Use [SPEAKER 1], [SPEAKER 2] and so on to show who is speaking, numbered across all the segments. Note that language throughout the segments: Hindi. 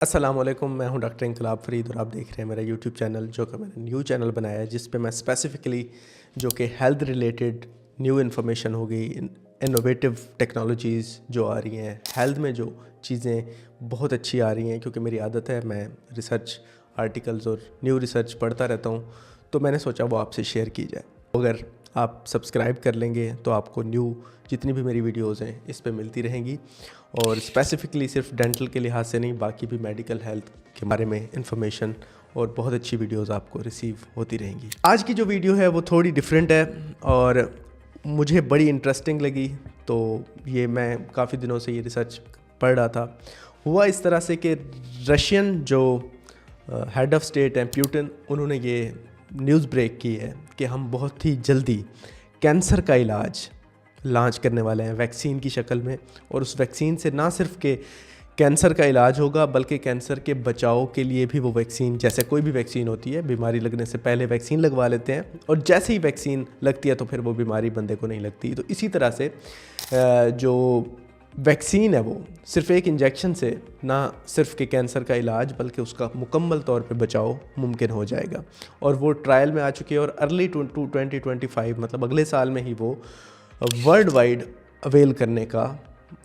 [SPEAKER 1] अस्सलामुअलैकुम, मैं हूं डॉक्टर इंकलाब फरीद और आप देख रहे हैं मेरा यूट्यूब चैनल जो कि मैंने न्यू चैनल बनाया है जिस पे मैं स्पेसिफ़िकली जो कि हेल्थ रिलेटेड न्यू इन्फॉर्मेशन हो गई, इनोवेटिव टेक्नोलॉजीज़ जो आ रही हैं हेल्थ में, जो चीज़ें बहुत अच्छी आ रही हैं। क्योंकि मेरी आदत है, मैं रिसर्च आर्टिकल्स और न्यू रिसर्च पढ़ता रहता हूँ, तो मैंने सोचा वो आपसे शेयर की जाए। अगर आप सब्सक्राइब कर लेंगे तो आपको न्यू जितनी भी मेरी वीडियोज़ हैं इस पे मिलती रहेंगी, और स्पेसिफ़िकली सिर्फ डेंटल के लिहाज से नहीं, बाकी भी मेडिकल हेल्थ के बारे में इंफॉर्मेशन और बहुत अच्छी वीडियोज़ आपको रिसीव होती रहेंगी। आज की जो वीडियो है वो थोड़ी डिफरेंट है और मुझे बड़ी इंटरेस्टिंग लगी, तो ये मैं काफ़ी दिनों से ये रिसर्च पढ़ रहा था। हुआ इस तरह से कि रशियन जो हेड ऑफ़ स्टेट हैं पुतिन, उन्होंने ये न्यूज़ ब्रेक की है कि हम बहुत ही जल्दी कैंसर का इलाज लॉन्च करने वाले हैं वैक्सीन की शक्ल में। और उस वैक्सीन से ना सिर्फ के कैंसर का इलाज होगा बल्कि कैंसर के बचाव के लिए भी वो वैक्सीन, जैसे कोई भी वैक्सीन होती है, बीमारी लगने से पहले वैक्सीन लगवा लेते हैं और जैसे ही वैक्सीन लगती है तो फिर वो बीमारी बंदे को नहीं लगती। तो इसी तरह से जो वैक्सीन है वो सिर्फ एक इंजेक्शन से ना सिर्फ के कैंसर का इलाज बल्कि उसका मुकम्मल तौर पे बचाव मुमकिन हो जाएगा। और वो ट्रायल में आ चुकी है और अर्ली 2025 मतलब अगले साल में ही वो वर्ल्ड वाइड अवेल करने का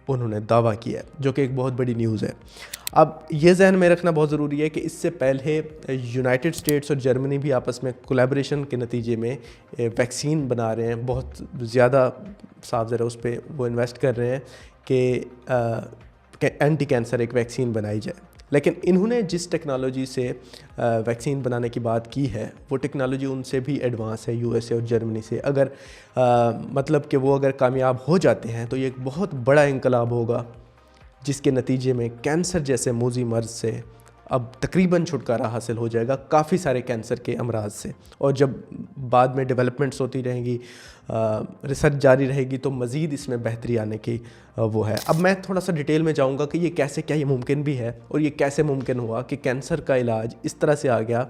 [SPEAKER 1] उन्होंने दावा किया है, जो कि एक बहुत बड़ी न्यूज़ है। अब ये जहन में रखना बहुत ज़रूरी है कि इससे पहले यूनाइटेड स्टेट्स और जर्मनी भी आपस में कोलैबोरेशन के नतीजे में वैक्सीन बना रहे हैं, बहुत ज़्यादा साफ ज़रा उस पर वो इन्वेस्ट कर रहे हैं कि एंटी कैंसर एक वैक्सीन बनाई जाए। लेकिन इन्होंने जिस टेक्नोलॉजी से वैक्सीन बनाने की बात की है वो टेक्नोलॉजी उनसे भी एडवांस है, यूएसए और जर्मनी से। अगर मतलब कि वो अगर कामयाब हो जाते हैं तो ये एक बहुत बड़ा इंकलाब होगा, जिसके नतीजे में कैंसर जैसे मूजी मर्ज़ से अब तकरीबन छुटकारा हासिल हो जाएगा, काफ़ी सारे कैंसर के अमराज से। और जब बाद में डेवलपमेंट्स होती रहेंगी, रिसर्च जारी रहेगी, तो मज़ीद इसमें बेहतरी आने की वो है। अब मैं थोड़ा सा डिटेल में जाऊंगा कि ये कैसे, क्या ये मुमकिन भी है और ये कैसे मुमकिन हुआ कि कैंसर का इलाज इस तरह से आ गया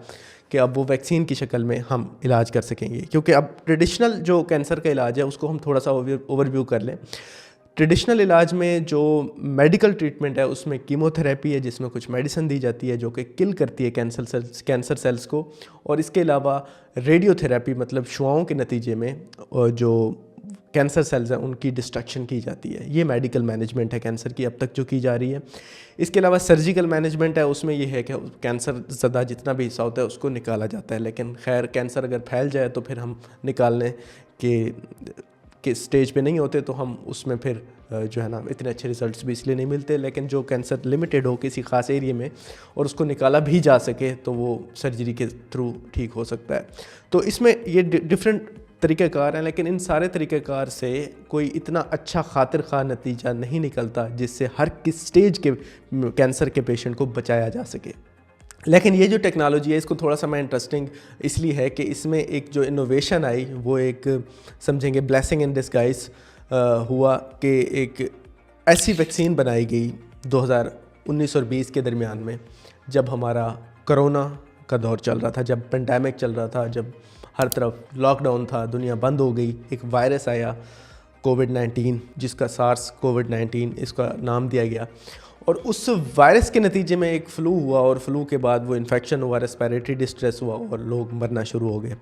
[SPEAKER 1] कि अब वो वैक्सीन की शक्ल में हम इलाज कर सकेंगे। क्योंकि अब ट्रेडिशनल जो कैंसर का इलाज है उसको हम थोड़ा सा ओवरव्यू कर लें। ट्रेडिशनल इलाज में जो मेडिकल ट्रीटमेंट है उसमें कीमोथेरेपी है, जिसमें कुछ मेडिसिन दी जाती है जो कि किल करती है कैंसर सेल्स को। और इसके अलावा रेडियोथेरेपी मतलब शुआओं के नतीजे में जो कैंसर सेल्स हैं उनकी डिस्ट्रक्शन की जाती है। ये मेडिकल मैनेजमेंट है कैंसर की अब तक जो की जा रही है। इसके अलावा सर्जिकल मैनेजमेंट है, उसमें ये है कि कैंसर ज़दा जितना भी हिस्सा होता है उसको निकाला जाता है। लेकिन खैर, कैंसर अगर फैल जाए तो फिर हम निकालने के स्टेज पे नहीं होते, तो हम उसमें फिर जो है ना इतने अच्छे रिजल्ट्स भी इसलिए नहीं मिलते। लेकिन जो कैंसर लिमिटेड हो किसी ख़ास एरिया में और उसको निकाला भी जा सके तो वो सर्जरी के थ्रू ठीक हो सकता है। तो इसमें ये डिफरेंट तरीक़ेकार हैं, लेकिन इन सारे तरीक़ेकार से कोई इतना अच्छा खातिर खा नतीजा नहीं निकलता जिससे हर किस स्टेज के कैंसर के पेशेंट को बचाया जा सके। लेकिन ये जो टेक्नोलॉजी है इसको थोड़ा सा मैं इंटरेस्टिंग इसलिए है कि इसमें एक जो इनोवेशन आई वो एक समझेंगे ब्लेसिंग इन डिस्गाइज हुआ कि एक ऐसी वैक्सीन बनाई गई 2019 और 20 के दरमियान में, जब हमारा कोरोना का दौर चल रहा था, जब पेंडेमिक चल रहा था, जब हर तरफ लॉकडाउन था, दुनिया बंद हो गई। एक वायरस आया कोविड-19, जिसका सार्स कोविड-19 इसका नाम दिया गया। और उस वायरस के नतीजे में एक फ़्लू हुआ और फ्लू के बाद वो इन्फेक्शन हुआ, रेस्पिरेटरी डिस्ट्रेस हुआ और लोग मरना शुरू हो गए।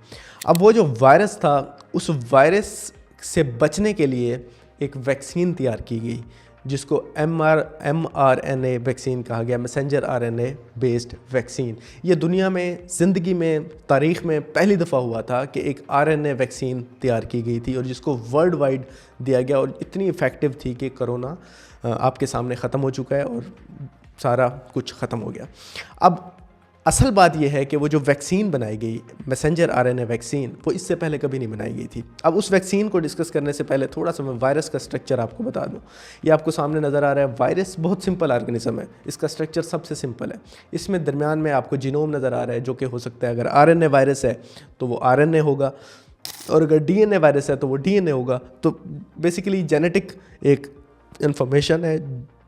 [SPEAKER 1] अब वो जो वायरस था, उस वायरस से बचने के लिए एक वैक्सीन तैयार की गई जिसको mRNA वैक्सीन कहा गया, मैसेंजर RNA बेस्ड वैक्सीन। ये दुनिया में ज़िंदगी में तारीख़ में पहली दफ़ा हुआ था कि एक RNA वैक्सीन तैयार की गई थी और जिसको वर्ल्ड वाइड दिया गया, और इतनी इफ़ेक्टिव थी कि कोरोना आपके सामने ख़त्म हो चुका है और सारा कुछ ख़त्म हो गया। अब असल बात यह है कि वो जो वैक्सीन बनाई गई, मैसेंजर RNA वैक्सीन, वो इससे पहले कभी नहीं बनाई गई थी। अब उस वैक्सीन को डिस्कस करने से पहले थोड़ा सा मैं वायरस का स्ट्रक्चर आपको बता दूं। ये आपको सामने नज़र आ रहा है, वायरस बहुत सिंपल ऑर्गेनिज्म है, इसका स्ट्रक्चर सबसे सिंपल है। इसमें दरमियान में आपको जीनोम नज़र आ रहा है, जो कि हो सकता है अगर RNA वायरस है तो वो RNA होगा, और अगर DNA वायरस है तो वो DNA होगा। तो बेसिकली जेनेटिक एक इंफॉर्मेशन है,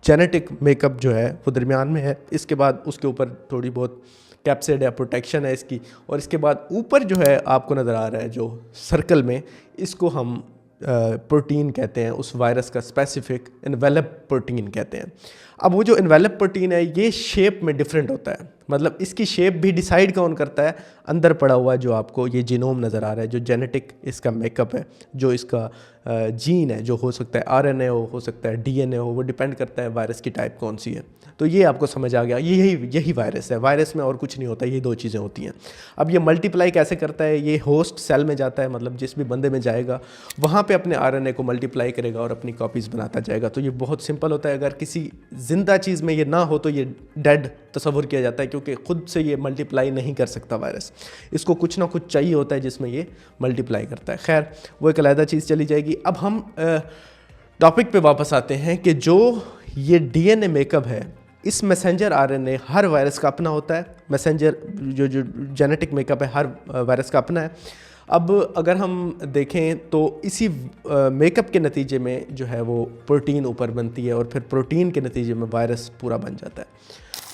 [SPEAKER 1] जेनेटिक मेकअप जो है वो दरमियान में है। इसके बाद उसके ऊपर थोड़ी बहुत कैप्सिड या प्रोटेक्शन है इसकी, और इसके बाद ऊपर जो है आपको नज़र आ रहा है जो सर्कल में, इसको हम प्रोटीन कहते हैं, उस वायरस का स्पेसिफिक इन्वेलप प्रोटीन कहते हैं। अब वो जो इन्वेलप प्रोटीन है ये शेप में डिफरेंट होता है, मतलब इसकी शेप भी डिसाइड कौन करता है, अंदर पड़ा हुआ जो आपको ये जीनोम नज़र आ रहा है, जो जेनेटिक इसका मेकअप है, जो इसका जीन है, जो हो सकता है आरएनए हो सकता है डीएनए हो, वो डिपेंड करता है वायरस की टाइप कौन सी है। तो ये आपको समझ आ गया, यही वायरस है। वायरस में और कुछ नहीं होता, ये दो चीज़ें होती हैं। अब ये मल्टीप्लाई कैसे करता है, ये होस्ट सेल में जाता है, मतलब जिस भी बंदे में जाएगा वहाँ पे अपने आरएनए को मल्टीप्लाई करेगा और अपनी कॉपीज़ बनाता जाएगा। तो ये बहुत सिंपल होता है। अगर किसी जिंदा चीज़ में ये ना हो तो ये डेड तस्वुर किया जाता है, क्योंकि ख़ुद से ये मल्टीप्लाई नहीं कर सकता वायरस, इसको कुछ ना कुछ चाहिए होता है जिसमें ये मल्टीप्लाई करता है। खैर वो एक अलग चीज़ चली जाएगी। अब हम टॉपिक पे वापस आते हैं कि जो ये डीएनए मेकअप है, इस मैसेंजर आरएनए हर वायरस का अपना होता है। मैसेंजर जो जेनेटिक मेकअप है हर वायरस का अपना है। अब अगर हम देखें तो इसी मेकअप के नतीजे में जो है वो प्रोटीन ऊपर बनती है और फिर प्रोटीन के नतीजे में वायरस पूरा बन जाता है।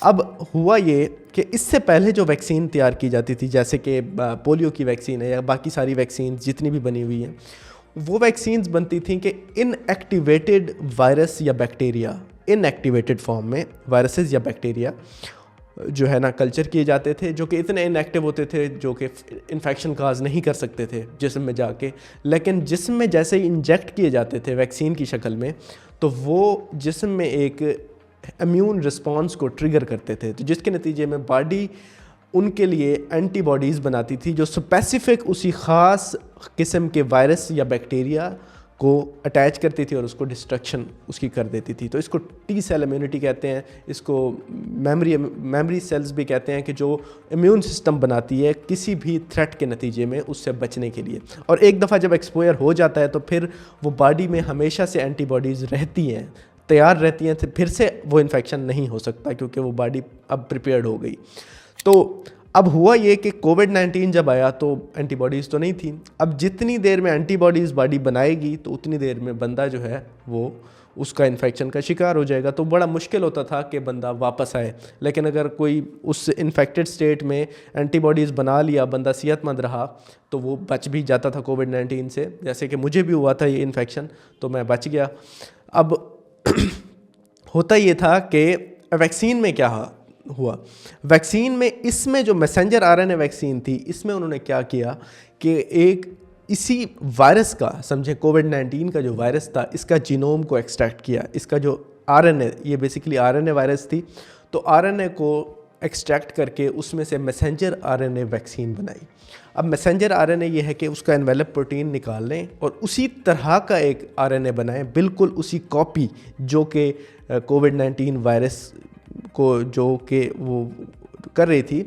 [SPEAKER 1] अब हुआ ये कि इससे पहले जो वैक्सीन तैयार की जाती थी, जैसे कि पोलियो की वैक्सीन है या बाकी सारी वैक्सीन जितनी भी बनी हुई हैं, वो वैक्सीन्स बनती थी कि इनएक्टिवेटेड वायरस या बैक्टीरिया, इनएक्टिवेटेड फॉर्म में वायरसेस या बैक्टीरिया जो है ना कल्चर किए जाते थे, जो कि इतने इनएक्टिव होते थे जो कि इन्फेक्शन काज नहीं कर सकते थे जिस्म में जाके, लेकिन जिस्म में जैसे ही इंजेक्ट किए जाते थे वैक्सीन की शक्ल में, तो वो जिस्म में एक इम्यून रिस्पॉन्स को ट्रिगर करते थे, तो जिसके नतीजे में बॉडी उनके लिए एंटीबॉडीज़ बनाती थी जो स्पेसिफिक उसी ख़ास किस्म के वायरस या बैक्टीरिया को अटैच करती थी और उसको डिस्ट्रक्शन उसकी कर देती थी। तो इसको टी सेल इम्यूनिटी कहते हैं, इसको मेमोरी सेल्स भी कहते हैं, कि जो इम्यून सिस्टम बनाती है किसी भी थ्रेट के नतीजे में उससे बचने के लिए। और एक दफ़ा जब एक्सपोजर हो जाता है तो फिर वो बॉडी में हमेशा से एंटीबॉडीज़ रहती हैं, तैयार रहती हैं, तो फिर से वो इन्फेक्शन नहीं हो सकता क्योंकि वो बॉडी अब प्रिपेयर्ड हो गई। तो अब हुआ ये कि कोविड-19 जब आया तो एंटीबॉडीज़ तो नहीं थी। अब जितनी देर में एंटीबॉडीज़ बॉडी बनाएगी तो उतनी देर में बंदा जो है वो उसका इन्फेक्शन का शिकार हो जाएगा। तो बड़ा मुश्किल होता था कि बंदा वापस आए। लेकिन अगर कोई उस इन्फेक्टेड स्टेट में एंटीबॉडीज़ बना लिया, बंदा सेहतमंद रहा, तो वो बच भी जाता था कोविड-19 से। जैसे कि मुझे भी हुआ था ये इन्फेक्शन, तो मैं बच गया। अब होता ये था कि वैक्सीन में क्या हुआ, वैक्सीन में इसमें जो मैसेंजर आरएनए वैक्सीन थी, इसमें उन्होंने क्या किया कि एक इसी वायरस का, समझे कोविड-19 का जो वायरस था, इसका जीनोम को एक्सट्रैक्ट किया। इसका जो आरएनए, ये बेसिकली आरएनए वायरस थी, तो आरएनए को एक्सट्रैक्ट करके उसमें से मैसेंजर आरएनए वैक्सीन बनाई। अब मैसेंजर आरएनए ये है कि उसका एनवेलप प्रोटीन निकाल लें और उसी तरह का एक आरएनए बनाएं, बिल्कुल उसी कॉपी जो कि कोविड-19 वायरस को जो कि वो कर रही थी,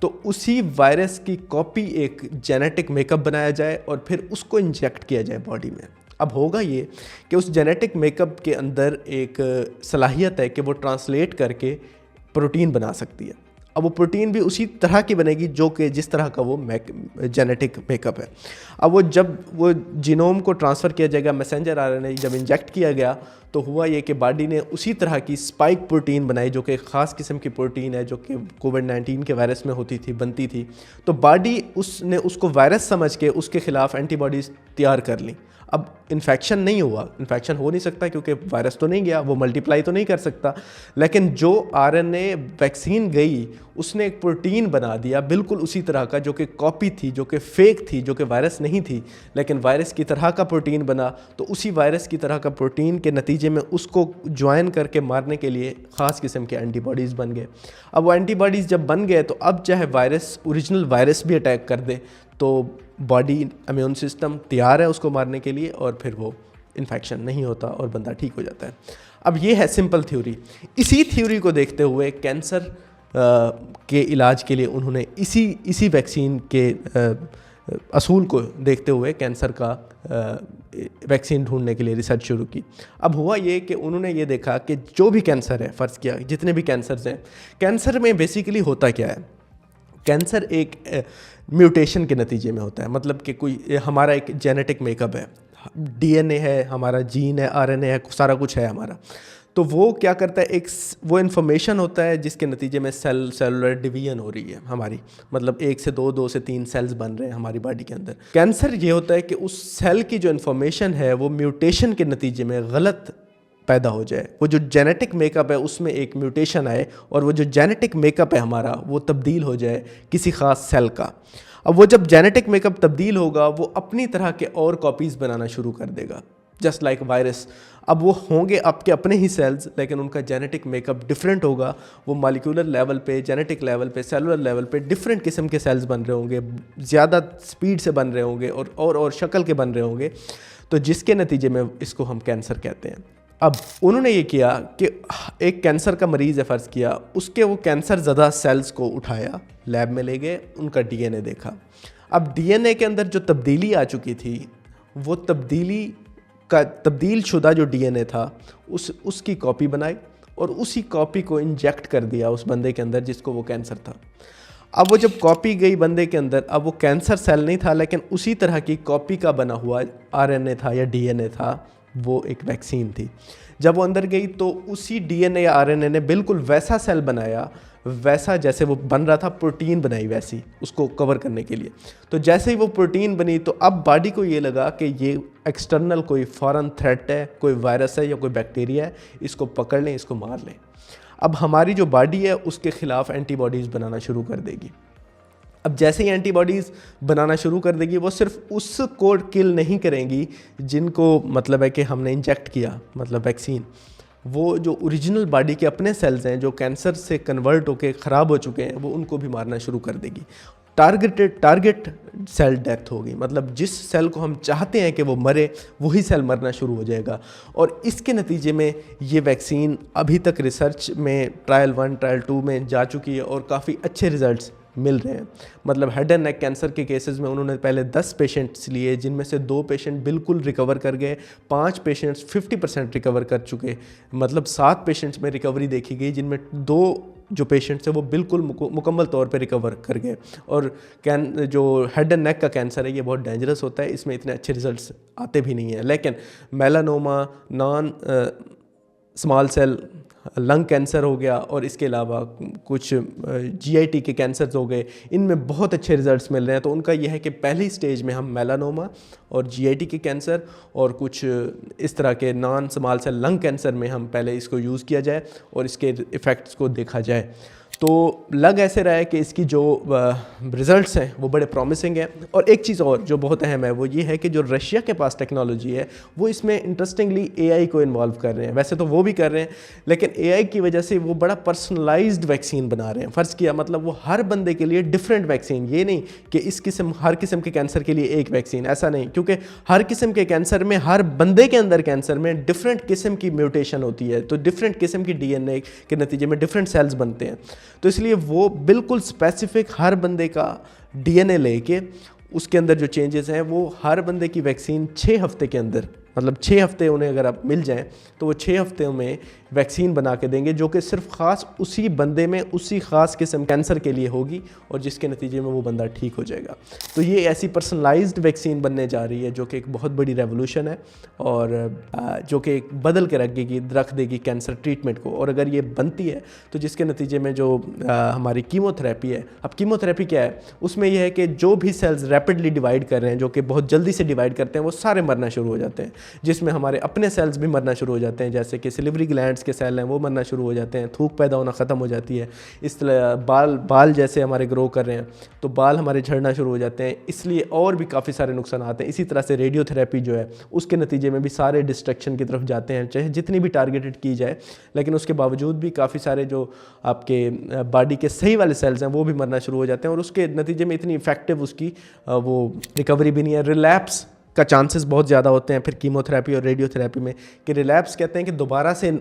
[SPEAKER 1] तो उसी वायरस की कॉपी एक जेनेटिक मेकअप बनाया जाए और फिर उसको इंजेक्ट किया जाए बॉडी में। अब होगा ये कि उस जेनेटिक मेकअप के अंदर एक सलाहियत है कि वो ट्रांसलेट करके प्रोटीन बना सकती है। अब वो प्रोटीन भी उसी तरह की बनेगी जो कि जिस तरह का वो जेनेटिक मेकअप है। अब जब वो जीनोम को ट्रांसफ़र किया जाएगा, मैसेंजर आरएनए जब इंजेक्ट किया गया, तो हुआ ये कि बॉडी ने उसी तरह की स्पाइक प्रोटीन बनाई जो कि एक ख़ास किस्म की प्रोटीन है जो कि कोविड-19 के वायरस में होती थी, बनती थी। तो बॉडी उसने उसको वायरस समझ के उसके ख़िलाफ़ एंटीबॉडीज़ तैयार कर ली। अब इन्फेक्शन नहीं हुआ, इन्फेक्शन हो नहीं सकता क्योंकि वायरस तो नहीं गया, वो मल्टीप्लाई तो नहीं कर सकता। लेकिन जो आरएनए वैक्सीन गई उसने एक प्रोटीन बना दिया बिल्कुल उसी तरह का, जो कि कॉपी थी, जो कि फेक थी, जो कि वायरस नहीं थी, लेकिन वायरस की तरह का प्रोटीन बना। तो उसी वायरस की तरह का प्रोटीन के नतीजे में उसको ज्वाइन करके मारने के लिए ख़ास किस्म के एंटीबॉडीज़ बन गए। अब वो एंटीबॉडीज़ जब बन गए तो अब चाहे वायरस, ओरिजिनल वायरस भी अटैक कर दे तो बॉडी इम्यून सिस्टम तैयार है उसको मारने के लिए और फिर वो इन्फेक्शन नहीं होता और बंदा ठीक हो जाता है। अब ये है सिंपल थ्योरी। इसी थ्योरी को देखते हुए कैंसर के इलाज के लिए उन्होंने इसी वैक्सीन के असूल को देखते हुए कैंसर का वैक्सीन ढूंढने के लिए रिसर्च शुरू की। अब हुआ ये कि उन्होंने ये देखा कि जो भी कैंसर है, फ़र्ज़ किया जितने भी कैंसर्स हैं, कैंसर में बेसिकली होता क्या है, कैंसर एक म्यूटेशन के नतीजे में होता है। मतलब कि कोई हमारा एक जेनेटिक मेकअप है, डीएनए है, हमारा जीन है, आरएनए है, सारा कुछ है हमारा। तो वो क्या करता है, एक वो इन्फॉर्मेशन होता है जिसके नतीजे में सेलुलर डिवीजन हो रही है हमारी, मतलब 1 से 2, 2 से 3 सेल्स बन रहे हैं हमारी बॉडी के अंदर। कैंसर ये होता है कि उस सेल की जो इन्फॉर्मेशन है वो म्यूटेशन के नतीजे में गलत पैदा हो जाए, वो जो जेनेटिक मेकअप है उसमें एक म्यूटेशन आए और वो जो जेनेटिक मेकअप है हमारा वो तब्दील हो जाए किसी ख़ास सेल का। अब वो जब जेनेटिक मेकअप तब्दील होगा वो अपनी तरह के और कॉपीज़ बनाना शुरू कर देगा, जस्ट लाइक वायरस। अब वो होंगे आपके अपने ही सेल्स, लेकिन उनका जेनेटिक मेकअप डिफरेंट होगा। वो मॉलिक्यूलर लेवल पे, जेनेटिक लेवल पे, सेलुलर लेवल पे डिफरेंट किस्म के सेल्स बन रहे होंगे, ज़्यादा स्पीड से बन रहे होंगे और शक्ल के बन रहे होंगे, तो जिसके नतीजे में इसको हम कैंसर कहते हैं। अब उन्होंने ये किया कि एक कैंसर का मरीज़ है फ़र्ज़ किया, उसके वो कैंसर ज़दा सेल्स को उठाया, लैब में ले गए, उनका डीएनए देखा। अब डीएनए के अंदर जो तब्दीली आ चुकी थी, वो तब्दील शुदा जो डीएनए था उसकी कॉपी बनाई और उसी कॉपी को इंजेक्ट कर दिया उस बंदे के अंदर जिसको वो कैंसर था। अब वो जब कॉपी गई बंदे के अंदर, अब वो कैंसर सेल नहीं था, लेकिन उसी तरह की कॉपी का बना हुआ आरएनए था या डीएनए था, वो एक वैक्सीन थी। जब वो अंदर गई तो उसी डीएनए या आरएनए ने बिल्कुल वैसा सेल बनाया, वैसा जैसे वो बन रहा था, प्रोटीन बनाई वैसी उसको कवर करने के लिए। तो जैसे ही वो प्रोटीन बनी तो अब बॉडी को ये लगा कि ये एक्सटर्नल कोई फॉरेन थ्रेट है, कोई वायरस है या कोई बैक्टीरिया है, इसको पकड़ लें, इसको मार लें। अब हमारी जो बॉडी है उसके ख़िलाफ़ एंटीबॉडीज़ बनाना शुरू कर देगी। अब जैसे ही एंटीबॉडीज़ बनाना शुरू कर देगी, वो सिर्फ उसको किल नहीं करेंगी जिनको मतलब है कि हमने इंजेक्ट किया, मतलब वैक्सीन। वो जो ओरिजिनल बॉडी के अपने सेल्स हैं जो कैंसर से कन्वर्ट होकर ख़राब हो चुके हैं, वो उनको भी मारना शुरू कर देगी। टारगेट सेल डेथ होगी, मतलब जिस सेल को हम चाहते हैं कि वो मरे, वही सेल मरना शुरू हो जाएगा। और इसके नतीजे में ये वैक्सीन अभी तक रिसर्च में ट्रायल 1, ट्रायल 2 में जा चुकी है और काफ़ी अच्छे रिजल्ट्स मिल रहे हैं। मतलब हेड एंड नेक कैंसर के केसेस में उन्होंने पहले 10 पेशेंट्स लिए, जिनमें से 2 पेशेंट बिल्कुल रिकवर कर गए, 5 पेशेंट्स 50% रिकवर कर चुके, मतलब 7 पेशेंट्स में रिकवरी देखी गई, जिनमें 2 जो पेशेंट्स हैं वो बिल्कुल मुकम्मल तौर पे रिकवर कर गए। और जो हेड एंड नेक का कैंसर है ये बहुत डेंजरस होता है, इसमें इतने अच्छे रिजल्ट्स आते भी नहीं हैं। लेकिन melanoma, non small cell lung cancer हो गया और इसके अलावा कुछ जीआईटी के कैंसर्स हो गए, इनमें बहुत अच्छे रिजल्ट्स मिल रहे हैं। तो उनका यह है कि पहली स्टेज में हम मेलानोमा और जीआईटी के कैंसर और कुछ इस तरह के non small cell lung cancer में हम पहले इसको यूज़ किया जाए और इसके इफ़ेक्ट्स को देखा जाए। तो लग ऐसे रहा है कि इसकी जो रिज़ल्ट्स हैं वो बड़े प्रॉमिसिंग हैं। और एक चीज़ और जो बहुत अहम है वो ये है कि जो रशिया के पास टेक्नोलॉजी है वो इसमें इंटरेस्टिंगली एआई को इन्वॉल्व कर रहे हैं। वैसे तो वो भी कर रहे हैं, लेकिन एआई की वजह से वो बड़ा पर्सनलाइज्ड वैक्सीन बना रहे हैं। फ़र्ज़ किया मतलब वो हर बंदे के लिए डिफरेंट वैक्सीन, ये नहीं कि हर किस्म के कैंसर के लिए एक वैक्सीन, ऐसा नहीं, क्योंकि हर किस्म के कैंसर में, हर बंदे के अंदर कैंसर में डिफरेंट किस्म की म्यूटेशन होती है, तो डिफरेंट किस्म की डीएनए के नतीजे में डिफरेंट सेल्स बनते हैं। तो इसलिए वो बिल्कुल स्पेसिफिक हर बंदे का डीएनए लेके उसके अंदर जो चेंजेस हैं वो हर बंदे की वैक्सीन 6 हफ्ते के अंदर, मतलब 6 हफ्ते उन्हें अगर आप मिल जाएं तो वो 6 हफ्ते में वैक्सीन बना के देंगे जो कि सिर्फ ख़ास उसी बंदे में उसी ख़ास किस्म कैंसर के लिए होगी और जिसके नतीजे में वो बंदा ठीक हो जाएगा। तो ये ऐसी पर्सनलाइज्ड वैक्सीन बनने जा रही है जो कि एक बहुत बड़ी रेवोल्यूशन है और जो कि एक बदल के रख देगी कैंसर ट्रीटमेंट को। और अगर ये बनती है तो जिसके नतीजे में जो हमारी कीमोथेरेपी है, अब कीमोथेरेपी क्या है, उसमें यह है कि जो भी सेल्स रैपिडली डिवाइड कर रहे हैं, जो कि बहुत जल्दी से डिवाइड करते हैं, वो सारे मरना शुरू हो जाते हैं, जिसमें हमारे अपने सेल्स भी मरना शुरू हो जाते हैं, जैसे कि सिलिवरी ग्लैंड्स के सेल हैं वो मरना शुरू हो जाते हैं, थूक पैदा होना ख़त्म हो जाती है। इस तरह बाल जैसे हमारे ग्रो कर रहे हैं तो बाल हमारे झड़ना शुरू हो जाते हैं, इसलिए और भी काफ़ी सारे नुकसान आते हैं। इसी तरह से रेडियोथेरेपी जो है उसके नतीजे में भी सारे डिस्ट्रक्शन की तरफ जाते हैं, चाहे जितनी भी टारगेटेड की जाए, लेकिन उसके बावजूद भी काफ़ी सारे जो आपके बॉडी के सही वाले सेल्स हैं वो भी मरना शुरू हो जाते हैं और उसके नतीजे में इतनी इफेक्टिव उसकी वो रिकवरी भी नहीं है। रिलैप्स का चांसेस बहुत ज़्यादा होते हैं फिर कीमोथेरेपी और रेडियोथेरेपी में, कि रिलैप्स कहते हैं कि दोबारा से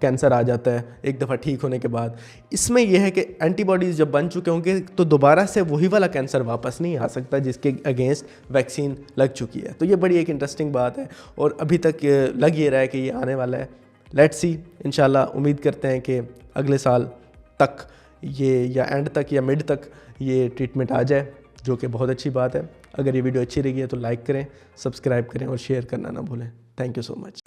[SPEAKER 1] कैंसर आ जाता है एक दफ़ा ठीक होने के बाद। इसमें यह है कि एंटीबॉडीज़ जब बन चुके होंगे तो दोबारा से वही वाला कैंसर वापस नहीं आ सकता जिसके अगेंस्ट वैक्सीन लग चुकी है। तो ये बड़ी एक इंटरेस्टिंग बात है और अभी तक लग ये रहा है कि ये आने वाला है। लेट्स सी, इंशाल्लाह उम्मीद करते हैं कि अगले साल तक ये या एंड तक या मिड तक ये ट्रीटमेंट आ जाए, जो कि बहुत अच्छी बात है। अगर ये वीडियो अच्छी लगी है तो लाइक करें, सब्सक्राइब करें और शेयर करना ना भूलें। Thank you so much.